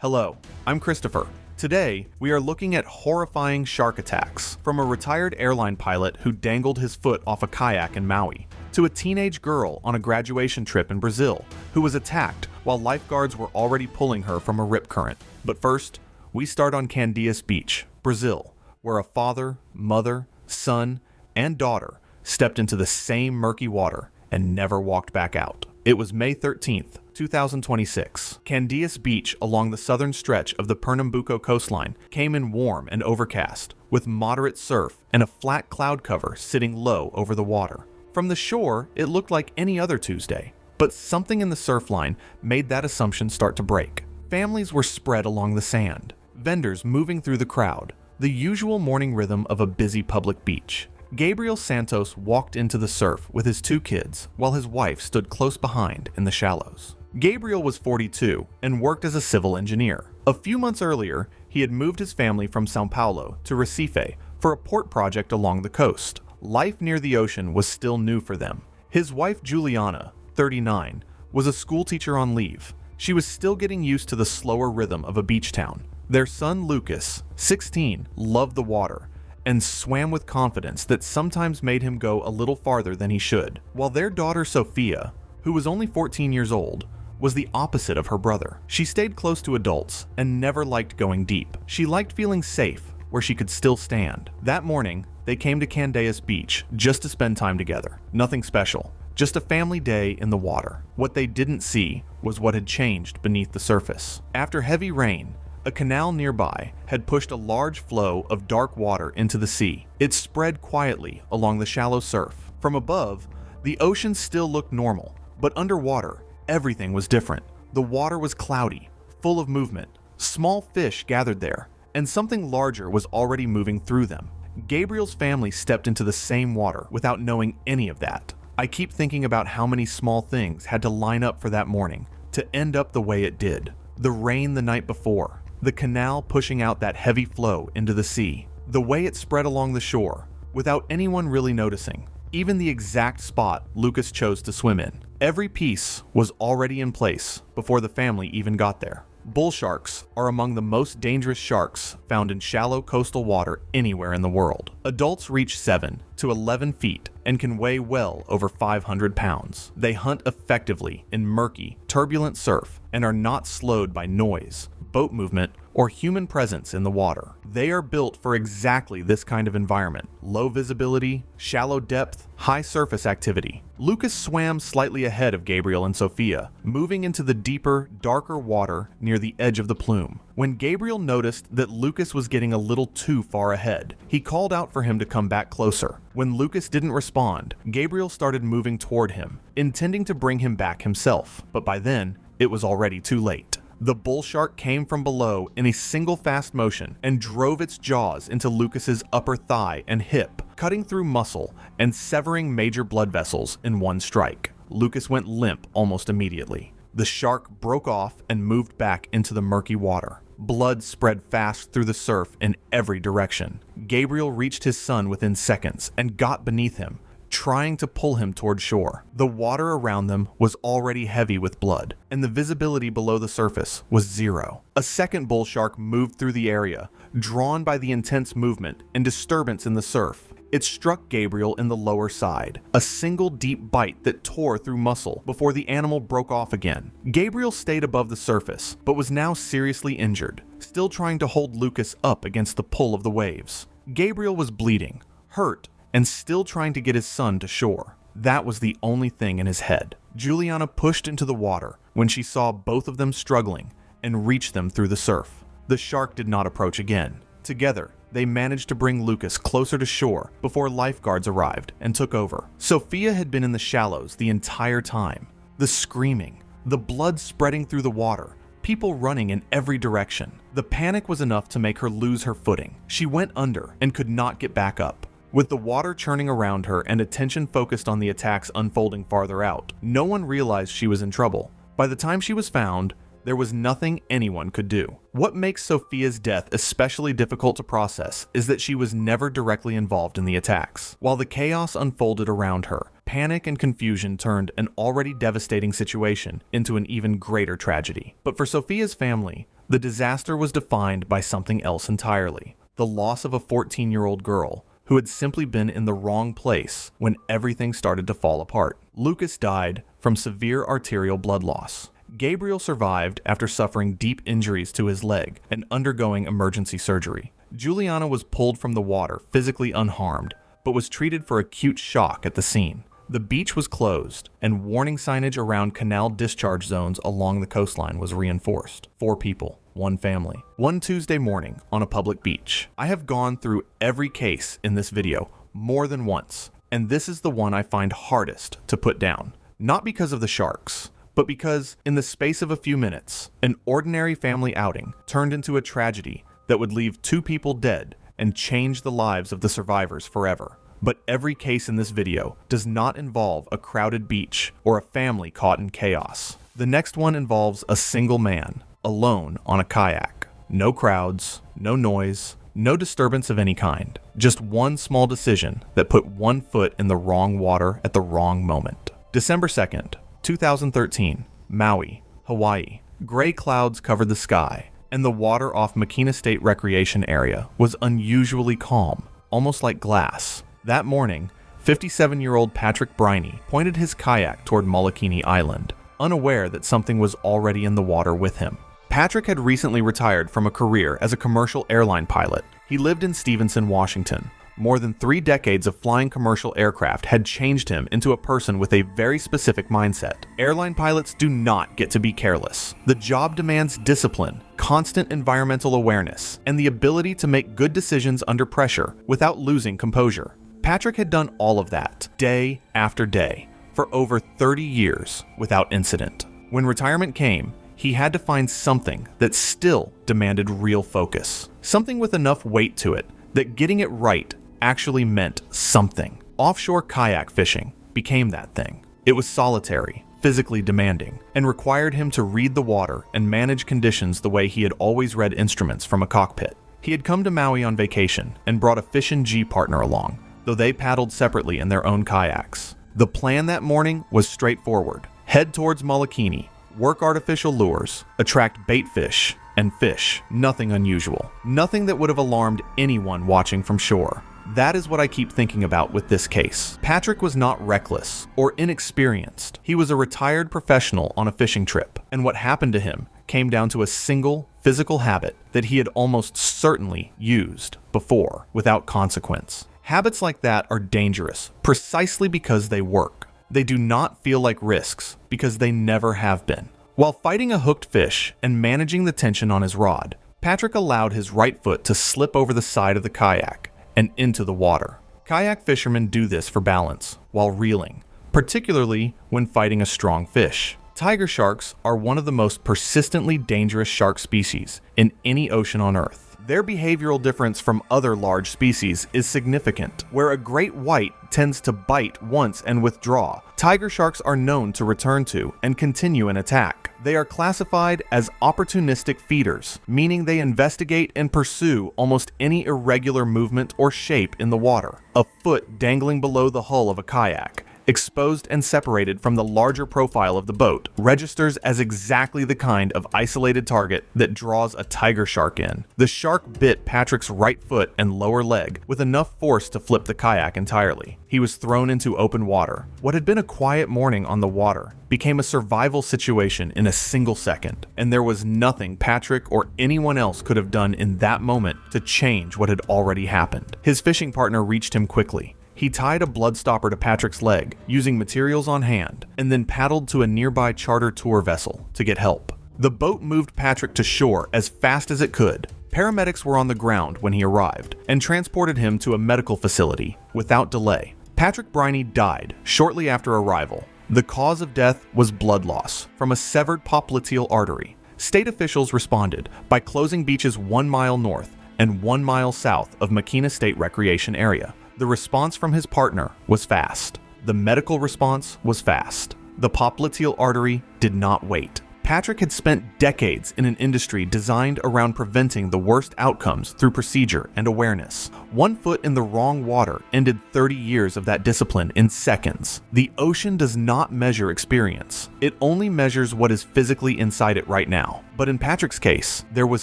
Hello, I'm Christopher. Today, we are looking at horrifying shark attacks, from a retired airline pilot who dangled his foot off a kayak in Maui, to a teenage girl on a graduation trip in Brazil who was attacked while lifeguards were already pulling her from a rip current. But first, we start on Candeias Beach, Brazil, where a father, mother, son, and daughter stepped into the same murky water and never walked back out. It was May 13th, 2026. Candeias Beach along the southern stretch of the Pernambuco coastline came in warm and overcast, with moderate surf and a flat cloud cover sitting low over the water. From the shore, it looked like any other Tuesday, but something in the surf line made that assumption start to break. Families were spread along the sand, vendors moving through the crowd, the usual morning rhythm of a busy public beach. Gabriel Santos walked into the surf with his two kids while his wife stood close behind in the shallows. Gabriel was 42 and worked as a civil engineer. A few months earlier, he had moved his family from São Paulo to Recife for a port project along the coast. Life near the ocean was still new for them. His wife Juliana, 39, was a schoolteacher on leave. She was still getting used to the slower rhythm of a beach town. Their son Lucas, 16, loved the water and swam with confidence that sometimes made him go a little farther than he should, while their daughter Sophia, who was only 14 years old, was the opposite of her brother. She stayed close to adults and never liked going deep. She liked feeling safe where she could still stand. That morning, they came to Candeias Beach just to spend time together. Nothing special, just a family day in the water. What they didn't see was what had changed beneath the surface. After heavy rain, a canal nearby had pushed a large flow of dark water into the sea. It spread quietly along the shallow surf. From above, the ocean still looked normal, but underwater, everything was different. The water was cloudy, full of movement. Small fish gathered there, and something larger was already moving through them. Gabriel's family stepped into the same water without knowing any of that. I keep thinking about how many small things had to line up for that morning to end up the way it did. The rain the night before, the canal pushing out that heavy flow into the sea, the way it spread along the shore without anyone really noticing, even the exact spot Lucas chose to swim in. Every piece was already in place before the family even got there. Bull sharks are among the most dangerous sharks found in shallow coastal water anywhere in the world. Adults reach 7 to 11 feet and can weigh well over 500 pounds. They hunt effectively in murky, turbulent surf and are not slowed by noise, boat movement, or human presence in the water. They are built for exactly this kind of environment: low visibility, shallow depth, high surface activity. Lucas swam slightly ahead of Gabriel and Sophia, moving into the deeper, darker water near the edge of the plume. When Gabriel noticed that Lucas was getting a little too far ahead, he called out for him to come back closer. When Lucas didn't respond, Gabriel started moving toward him, intending to bring him back himself, but by then, it was already too late. The bull shark came from below in a single fast motion and drove its jaws into Lucas's upper thigh and hip, cutting through muscle and severing major blood vessels in one strike. Lucas went limp almost immediately. The shark broke off and moved back into the murky water. Blood spread fast through the surf in every direction. Gabriel reached his son within seconds and got beneath him, trying to pull him toward shore. The water around them was already heavy with blood, and the visibility below the surface was zero. A second bull shark moved through the area, drawn by the intense movement and disturbance in the surf. It struck Gabriel in the lower side, a single deep bite that tore through muscle before the animal broke off again. Gabriel stayed above the surface, but was now seriously injured, still trying to hold Lucas up against the pull of the waves. Gabriel was bleeding, hurt, and still trying to get his son to shore. That was the only thing in his head. Juliana pushed into the water when she saw both of them struggling and reached them through the surf. The shark did not approach again. Together, they managed to bring Lucas closer to shore before lifeguards arrived and took over. Sophia had been in the shallows the entire time. The screaming, the blood spreading through the water, people running in every direction. The panic was enough to make her lose her footing. She went under and could not get back up. With the water churning around her and attention focused on the attacks unfolding farther out, no one realized she was in trouble. By the time she was found, there was nothing anyone could do. What makes Sophia's death especially difficult to process is that she was never directly involved in the attacks. While the chaos unfolded around her, panic and confusion turned an already devastating situation into an even greater tragedy. But for Sophia's family, The disaster was defined by something else entirely: the loss of a 14-year-old girl who had simply been in the wrong place when everything started to fall apart. Lucas died from severe arterial blood loss. Gabriel survived after suffering deep injuries to his leg and undergoing emergency surgery. Juliana was pulled from the water physically unharmed, but was treated for acute shock at the scene. The beach was closed, and warning signage around canal discharge zones along the coastline was reinforced. 4 people, 1 family. One Tuesday morning on a public beach. I have gone through every case in this video more than once, and this is the one I find hardest to put down. Not because of the sharks, but because in the space of a few minutes, an ordinary family outing turned into a tragedy that would leave 2 people dead and change the lives of the survivors forever. But every case in this video does not involve a crowded beach or a family caught in chaos. The next one involves a single man, alone on a kayak. No crowds, no noise, no disturbance of any kind. Just one small decision that put 1 foot in the wrong water at the wrong moment. December 2nd, 2013, Maui, Hawaii. Gray clouds covered the sky, and the water off Makina State Recreation Area was unusually calm, almost like glass. That morning, 57-year-old Patrick Briney pointed his kayak toward Molokini Island, unaware that something was already in the water with him. Patrick had recently retired from a career as a commercial airline pilot. He lived in Stevenson, Washington. More than 3 decades of flying commercial aircraft had changed him into a person with a very specific mindset. Airline pilots do not get to be careless. The job demands discipline, constant environmental awareness, and the ability to make good decisions under pressure without losing composure. Patrick had done all of that, day after day, for over 30 years without incident. When retirement came, he had to find something that still demanded real focus. Something with enough weight to it that getting it right actually meant something. Offshore kayak fishing became that thing. It was solitary, physically demanding, and required him to read the water and manage conditions the way he had always read instruments from a cockpit. He had come to Maui on vacation and brought a Fish&G partner along, though they paddled separately in their own kayaks. The plan that morning was straightforward. Head towards Molokini, work artificial lures, attract bait fish, and fish. Nothing unusual. Nothing that would have alarmed anyone watching from shore. That is what I keep thinking about with this case. Patrick was not reckless or inexperienced. He was a retired professional on a fishing trip, and what happened to him came down to a single physical habit that he had almost certainly used before without consequence. Habits like that are dangerous precisely because they work. They do not feel like risks because they never have been. While fighting a hooked fish and managing the tension on his rod, Patrick allowed his right foot to slip over the side of the kayak and into the water. Kayak fishermen do this for balance while reeling, particularly when fighting a strong fish. Tiger sharks are one of the most persistently dangerous shark species in any ocean on Earth. Their behavioral difference from other large species is significant. Where a great white tends to bite once and withdraw, tiger sharks are known to return to and continue an attack. They are classified as opportunistic feeders, meaning they investigate and pursue almost any irregular movement or shape in the water. A foot dangling below the hull of a kayak, exposed and separated from the larger profile of the boat, registers as exactly the kind of isolated target that draws a tiger shark in. The shark bit Patrick's right foot and lower leg with enough force to flip the kayak entirely. He was thrown into open water. What had been a quiet morning on the water became a survival situation in a single second, and there was nothing Patrick or anyone else could have done in that moment to change what had already happened. His fishing partner reached him quickly. He tied a blood stopper to Patrick's leg, using materials on hand, and then paddled to a nearby charter tour vessel to get help. The boat moved Patrick to shore as fast as it could. Paramedics were on the ground when he arrived, and transported him to a medical facility without delay. Patrick Briney died shortly after arrival. The cause of death was blood loss from a severed popliteal artery. State officials responded by closing beaches 1 mile north and 1 mile south of Makina State Recreation Area. The response from his partner was fast. The medical response was fast. The popliteal artery did not wait. Patrick had spent decades in an industry designed around preventing the worst outcomes through procedure and awareness. 1 foot in the wrong water ended 30 years of that discipline in seconds. The ocean does not measure experience. It only measures what is physically inside it right now. But in Patrick's case, there was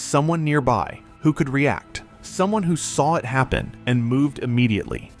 someone nearby who could react, someone who saw it happen and moved immediately.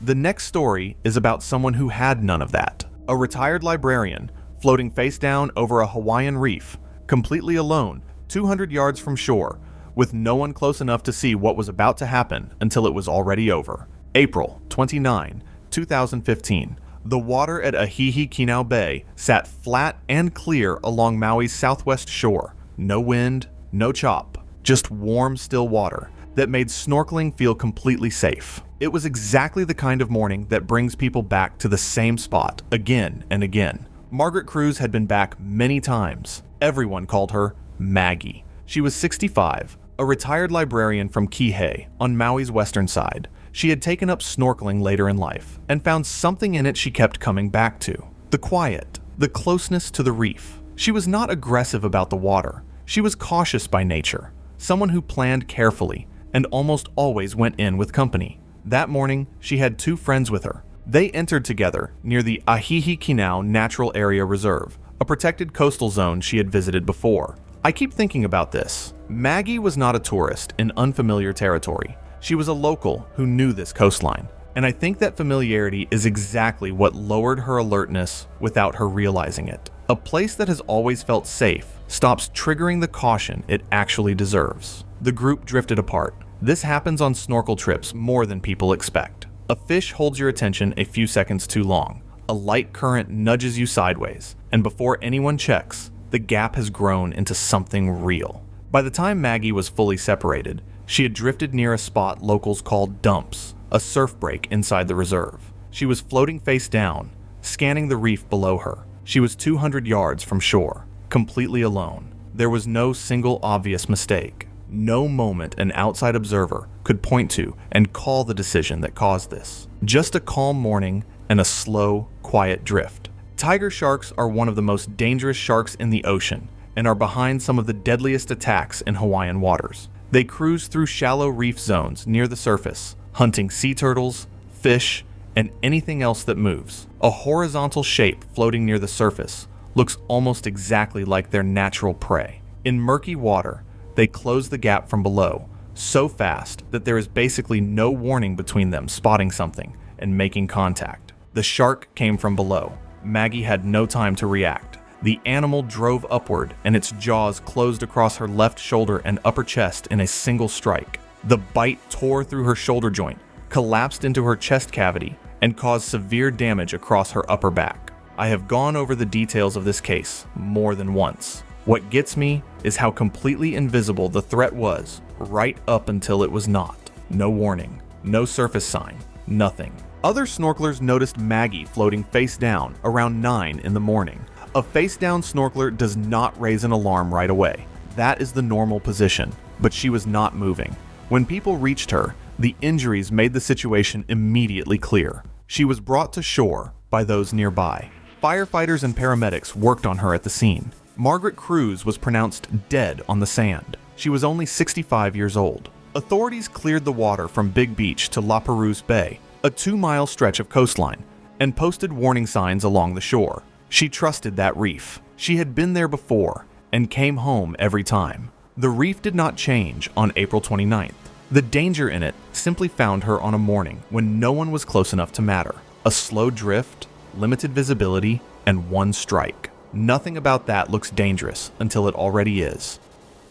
The next story is about someone who had none of that. A retired librarian floating face down over a Hawaiian reef, completely alone, 200 yards from shore, with no one close enough to see what was about to happen until it was already over. April 29, 2015. The water at Ahihi-Kinau Bay sat flat and clear along Maui's southwest shore. No wind, no chop, just warm, still water that made snorkeling feel completely safe. It was exactly the kind of morning that brings people back to the same spot again and again. Margaret Cruz had been back many times. Everyone called her Maggie. She was 65, a retired librarian from Kihei on Maui's western side. She had taken up snorkeling later in life and found something in it she kept coming back to. The quiet, the closeness to the reef. She was not aggressive about the water. She was cautious by nature, someone who planned carefully and almost always went in with company. That morning, she had 2 friends with her. They entered together near the Ahihi-Kinau Natural Area Reserve, a protected coastal zone she had visited before. I keep thinking about this. Maggie was not a tourist in unfamiliar territory. She was a local who knew this coastline. And I think that familiarity is exactly what lowered her alertness without her realizing it. A place that has always felt safe stops triggering the caution it actually deserves. The group drifted apart. This happens on snorkel trips more than people expect. A fish holds your attention a few seconds too long. A light current nudges you sideways, and before anyone checks, the gap has grown into something real. By the time Maggie was fully separated, she had drifted near a spot locals called Dumps, a surf break inside the reserve. She was floating face down, scanning the reef below her. She was 200 yards from shore, completely alone. There was no single obvious mistake. No moment an outside observer could point to and call the decision that caused this. Just a calm morning and a slow, quiet drift. Tiger sharks are one of the most dangerous sharks in the ocean and are behind some of the deadliest attacks in Hawaiian waters. They cruise through shallow reef zones near the surface, hunting sea turtles, fish, and anything else that moves. A horizontal shape floating near the surface looks almost exactly like their natural prey. In murky water, they close the gap from below so fast that there is basically no warning between them spotting something and making contact. The shark came from below. Maggie had no time to react. The animal drove upward and its jaws closed across her left shoulder and upper chest in a single strike. The bite tore through her shoulder joint, collapsed into her chest cavity, and caused severe damage across her upper back. I have gone over the details of this case more than once. What gets me is how completely invisible the threat was right up until it was not. No warning, no surface sign, nothing. Other snorkelers noticed Maggie floating face down around 9 in the morning. A face down snorkeler does not raise an alarm right away. That is the normal position, but she was not moving. When people reached her, the injuries made the situation immediately clear. She was brought to shore by those nearby. Firefighters and paramedics worked on her at the scene. Margaret Cruz was pronounced dead on the sand. She was only 65 years old. Authorities cleared the water from Big Beach to La Perouse Bay, a 2-mile stretch of coastline, and posted warning signs along the shore. She trusted that reef. She had been there before and came home every time. The reef did not change on April 29th. The danger in it simply found her on a morning when no one was close enough to matter. A slow drift, limited visibility, and 1 strike. Nothing about that looks dangerous until it already is.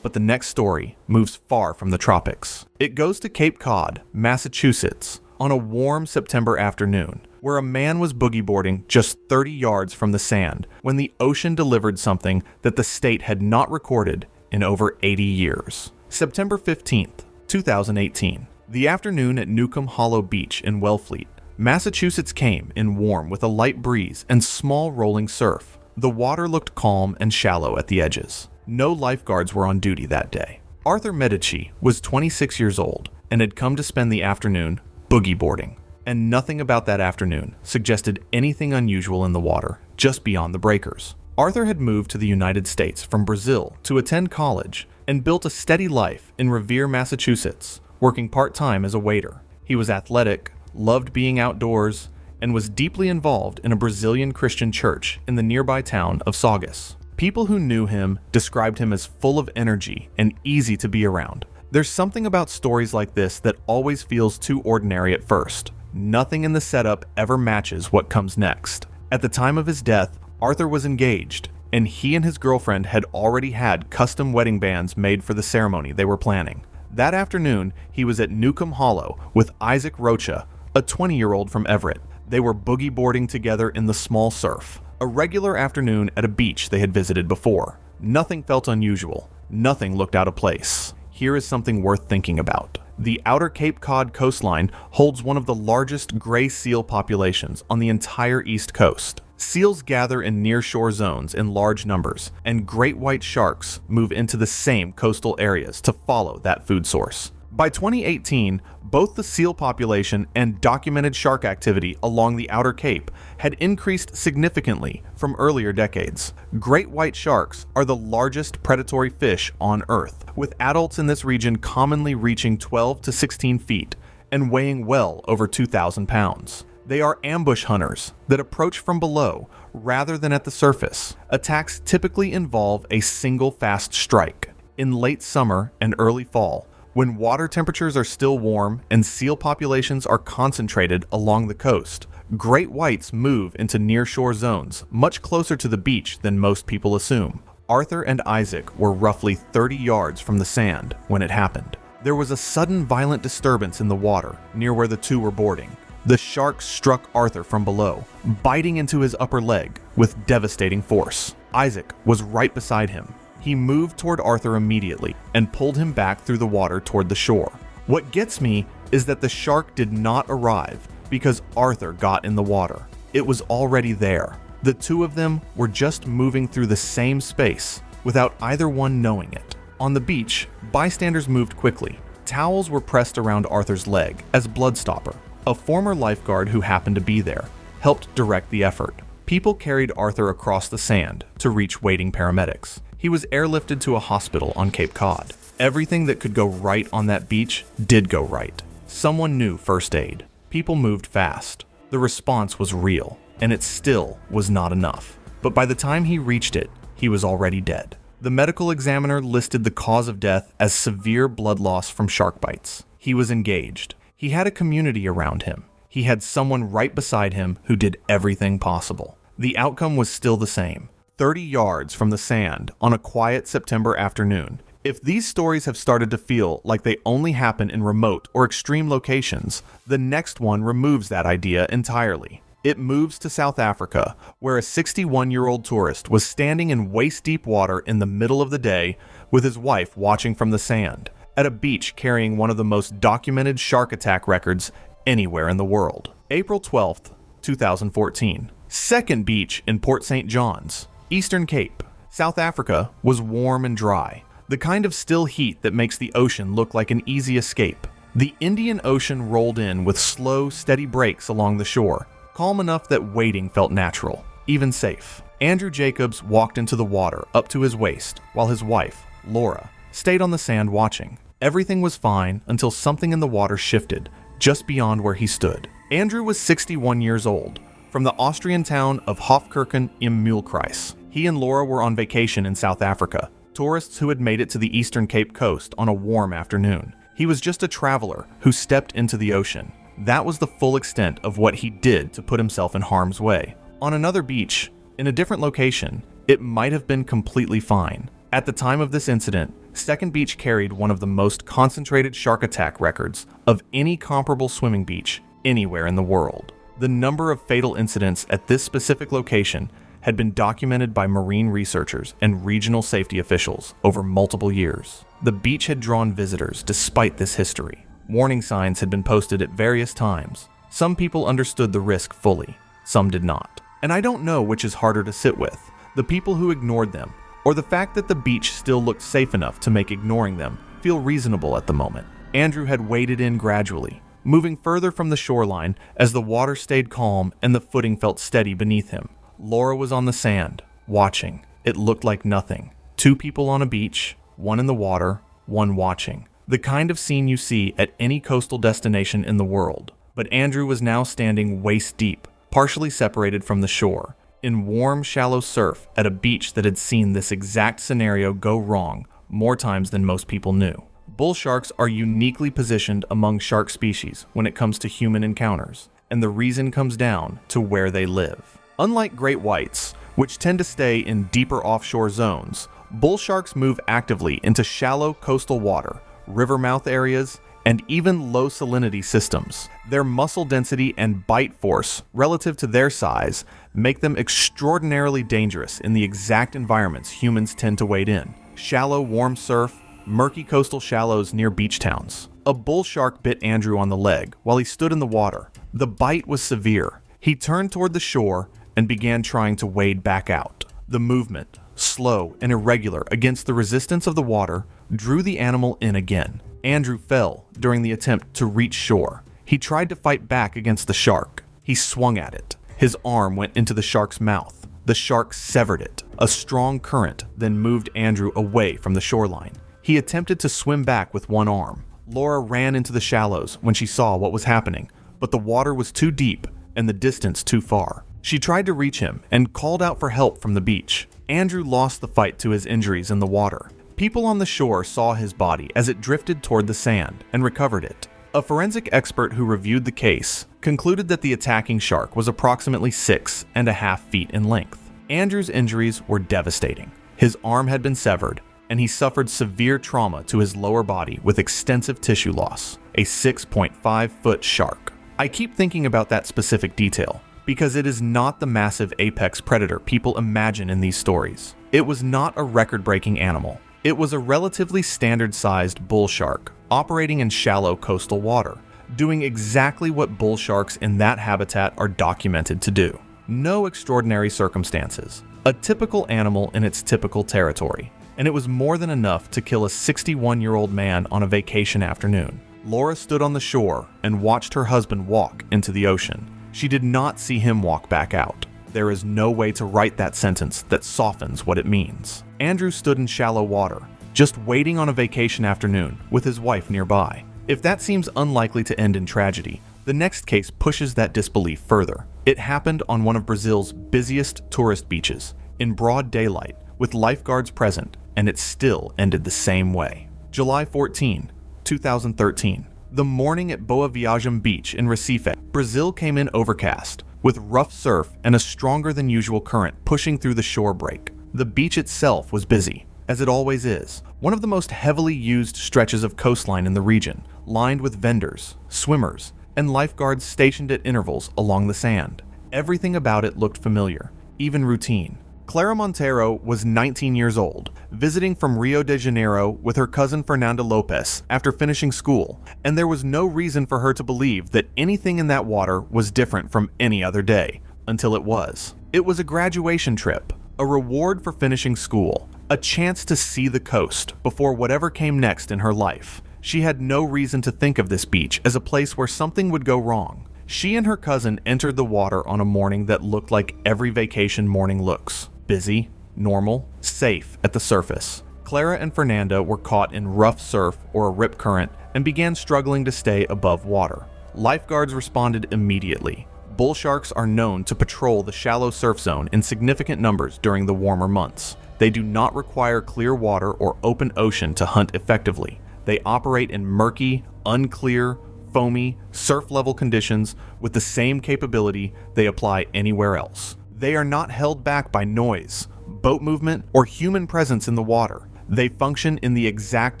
But the next story moves far from the tropics. It goes to Cape Cod, Massachusetts, on a warm September afternoon, where a man was boogie boarding just 30 yards from the sand when the ocean delivered something that the state had not recorded in over 80 years. September 15th, 2018. The afternoon at Newcomb Hollow Beach in Wellfleet, Massachusetts came in warm with a light breeze and small rolling surf. The water looked calm and shallow at the edges. No lifeguards were on duty that day. Arthur Medici was 26 years old and had come to spend the afternoon boogie boarding. And nothing about that afternoon suggested anything unusual in the water just beyond the breakers. Arthur had moved to the United States from Brazil to attend college and built a steady life in Revere, Massachusetts, working part-time as a waiter. He was athletic, loved being outdoors, and was deeply involved in a Brazilian Christian church in the nearby town of Saugus. People who knew him described him as full of energy and easy to be around. There's something about stories like this that always feels too ordinary at first. Nothing in the setup ever matches what comes next. At the time of his death, Arthur was engaged, and he and his girlfriend had already had custom wedding bands made for the ceremony they were planning. That afternoon, he was at Newcomb Hollow with Isaac Rocha, a 20-year-old from Everett. They were boogie boarding together in the small surf, a regular afternoon at a beach they had visited before. Nothing felt unusual. Nothing looked out of place. Here is something worth thinking about. The outer Cape Cod coastline holds one of the largest gray seal populations on the entire East Coast. Seals gather in near-shore zones in large numbers, and great white sharks move into the same coastal areas to follow that food source. By 2018, both the seal population and documented shark activity along the outer Cape had increased significantly from earlier decades. Great white sharks are the largest predatory fish on Earth, with adults in this region commonly reaching 12 to 16 feet and weighing well over 2,000 pounds. They are ambush hunters that approach from below rather than at the surface. Attacks typically involve a single fast strike. In late summer and early fall, when water temperatures are still warm and seal populations are concentrated along the coast, great whites move into nearshore zones much closer to the beach than most people assume. Arthur and Isaac were roughly 30 yards from the sand when it happened. There was a sudden violent disturbance in the water near where the two were boarding. The shark struck Arthur from below, biting into his upper leg with devastating force. Isaac was right beside him. He moved toward Arthur immediately and pulled him back through the water toward the shore. What gets me is that the shark did not arrive because Arthur got in the water. It was already there. The two of them were just moving through the same space without either one knowing it. On the beach, bystanders moved quickly. Towels were pressed around Arthur's leg as blood stopper. A former lifeguard who happened to be there helped direct the effort. People carried Arthur across the sand to reach waiting paramedics. He was airlifted to a hospital on Cape Cod. Everything that could go right on that beach did go right. Someone knew first aid. People moved fast. The response was real, and it still was not enough. But by the time he reached it, he was already dead. The medical examiner listed the cause of death as severe blood loss from shark bites. He was engaged. He had a community around him. He had someone right beside him who did everything possible. The outcome was still the same. 30 yards from the sand on a quiet September afternoon. If these stories have started to feel like they only happen in remote or extreme locations, the next one removes that idea entirely. It moves to South Africa, where a 61-year-old tourist was standing in waist-deep water in the middle of the day with his wife watching from the sand, at a beach carrying one of the most documented shark attack records anywhere in the world. April 12th, 2014. Second beach in Port St. John's, Eastern Cape. South Africa was warm and dry, the kind of still heat that makes the ocean look like an easy escape. The Indian Ocean rolled in with slow, steady breaks along the shore, calm enough that wading felt natural, even safe. Andrew Jacobs walked into the water up to his waist, while his wife, Laura, stayed on the sand watching. Everything was fine until something in the water shifted, just beyond where he stood. Andrew was 61 years old, from the Austrian town of Hofkirchen im Mühlkreis. He and Laura were on vacation in South Africa, tourists who had made it to the Eastern Cape coast on a warm afternoon. He was just a traveler who stepped into the ocean. That was the full extent of what he did to put himself in harm's way. On another beach, in a different location, it might have been completely fine. At the time of this incident, Second Beach carried one of the most concentrated shark attack records of any comparable swimming beach anywhere in the world. The number of fatal incidents at this specific location had been documented by marine researchers and regional safety officials over multiple years. The beach had drawn visitors despite this history. Warning signs had been posted at various times. Some people understood the risk fully, some did not. And I don't know which is harder to sit with, the people who ignored them, or the fact that the beach still looked safe enough to make ignoring them feel reasonable at the moment. Andrew had waded in gradually, moving further from the shoreline as the water stayed calm and the footing felt steady beneath him. Laura was on the sand, watching. It looked like nothing. 2 people on a beach, 1 in the water, 1 watching. The kind of scene you see at any coastal destination in the world. But Andrew was now standing waist deep, partially separated from the shore, in warm, shallow surf at a beach that had seen this exact scenario go wrong more times than most people knew. Bull sharks are uniquely positioned among shark species when it comes to human encounters, and the reason comes down to where they live. Unlike great whites, which tend to stay in deeper offshore zones, bull sharks move actively into shallow coastal water, river mouth areas, and even low salinity systems. Their muscle density and bite force relative to their size make them extraordinarily dangerous in the exact environments humans tend to wade in. Shallow, warm surf, murky coastal shallows near beach towns. A bull shark bit Andrew on the leg while he stood in the water. The bite was severe. He turned toward the shore and began trying to wade back out. The movement, slow and irregular against the resistance of the water, drew the animal in again. Andrew fell during the attempt to reach shore. He tried to fight back against the shark. He swung at it. His arm went into the shark's mouth. The shark severed it. A strong current then moved Andrew away from the shoreline. He attempted to swim back with 1 arm. Laura ran into the shallows when she saw what was happening, but the water was too deep and the distance too far. She tried to reach him and called out for help from the beach. Andrew lost the fight to his injuries in the water. People on the shore saw his body as it drifted toward the sand and recovered it. A forensic expert who reviewed the case concluded that the attacking shark was approximately 6.5 feet in length. Andrew's injuries were devastating. His arm had been severed, and he suffered severe trauma to his lower body with extensive tissue loss. A 6.5-foot shark. I keep thinking about that specific detail because it is not the massive apex predator people imagine in these stories. It was not a record-breaking animal. It was a relatively standard-sized bull shark operating in shallow coastal water, doing exactly what bull sharks in that habitat are documented to do. No extraordinary circumstances. A typical animal in its typical territory. And it was more than enough to kill a 61-year-old man on a vacation afternoon. Laura stood on the shore and watched her husband walk into the ocean. She did not see him walk back out. There is no way to write that sentence that softens what it means. Andrew stood in shallow water, just waiting on a vacation afternoon with his wife nearby. If that seems unlikely to end in tragedy, the next case pushes that disbelief further. It happened on one of Brazil's busiest tourist beaches, in broad daylight, with lifeguards present, and it still ended the same way. July 14, 2013. The morning at Boa Viagem Beach in Recife, Brazil came in overcast, with rough surf and a stronger than usual current pushing through the shore break. The beach itself was busy, as it always is, one of the most heavily used stretches of coastline in the region, lined with vendors, swimmers, and lifeguards stationed at intervals along the sand. Everything about it looked familiar, even routine. Clara Monteiro was 19 years old, visiting from Rio de Janeiro with her cousin Fernanda Lopes after finishing school, and there was no reason for her to believe that anything in that water was different from any other day, until it was. It was a graduation trip, a reward for finishing school, a chance to see the coast before whatever came next in her life. She had no reason to think of this beach as a place where something would go wrong. She and her cousin entered the water on a morning that looked like every vacation morning looks. Busy, normal, safe at the surface. Clara and Fernanda were caught in rough surf or a rip current and began struggling to stay above water. Lifeguards responded immediately. Bull sharks are known to patrol the shallow surf zone in significant numbers during the warmer months. They do not require clear water or open ocean to hunt effectively. They operate in murky, unclear, foamy, surf-level conditions with the same capability they apply anywhere else. They are not held back by noise, boat movement, or human presence in the water. They function in the exact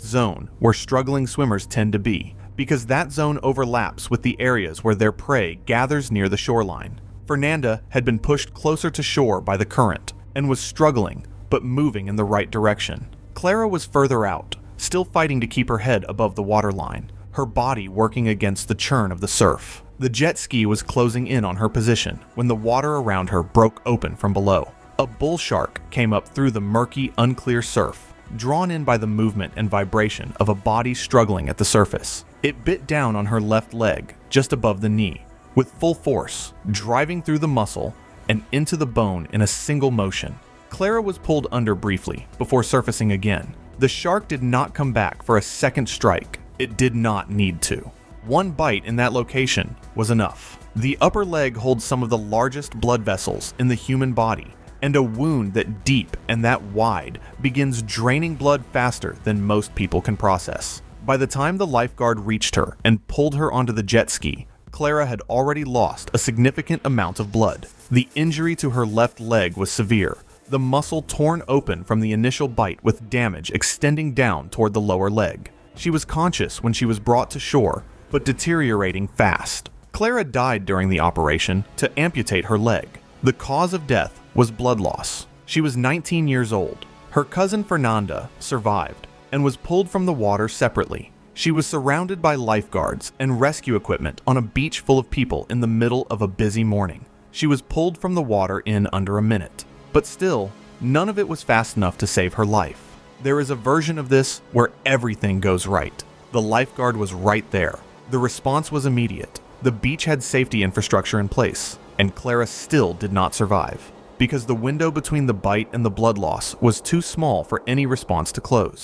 zone where struggling swimmers tend to be, because that zone overlaps with the areas where their prey gathers near the shoreline. Fernanda had been pushed closer to shore by the current and was struggling, but moving in the right direction. Clara was further out, still fighting to keep her head above the waterline, her body working against the churn of the surf. The jet ski was closing in on her position when the water around her broke open from below. A bull shark came up through the murky, unclear surf, drawn in by the movement and vibration of a body struggling at the surface. It bit down on her left leg, just above the knee, with full force, driving through the muscle and into the bone in a single motion. Clara was pulled under briefly before surfacing again. The shark did not come back for a second strike. It did not need to. One bite in that location was enough. The upper leg holds some of the largest blood vessels in the human body, and a wound that deep and that wide begins draining blood faster than most people can process. By the time the lifeguard reached her and pulled her onto the jet ski, Clara had already lost a significant amount of blood. The injury to her left leg was severe, the muscle torn open from the initial bite with damage extending down toward the lower leg. She was conscious when she was brought to shore, but deteriorating fast. Clara died during the operation to amputate her leg. The cause of death was blood loss. She was 19 years old. Her cousin Fernanda survived and was pulled from the water separately. She was surrounded by lifeguards and rescue equipment on a beach full of people in the middle of a busy morning. She was pulled from the water in under a minute. But still, none of it was fast enough to save her life. There is a version of this where everything goes right. The lifeguard was right there. The response was immediate. The beach had safety infrastructure in place, and Clara still did not survive, because the window between the bite and the blood loss was too small for any response to close.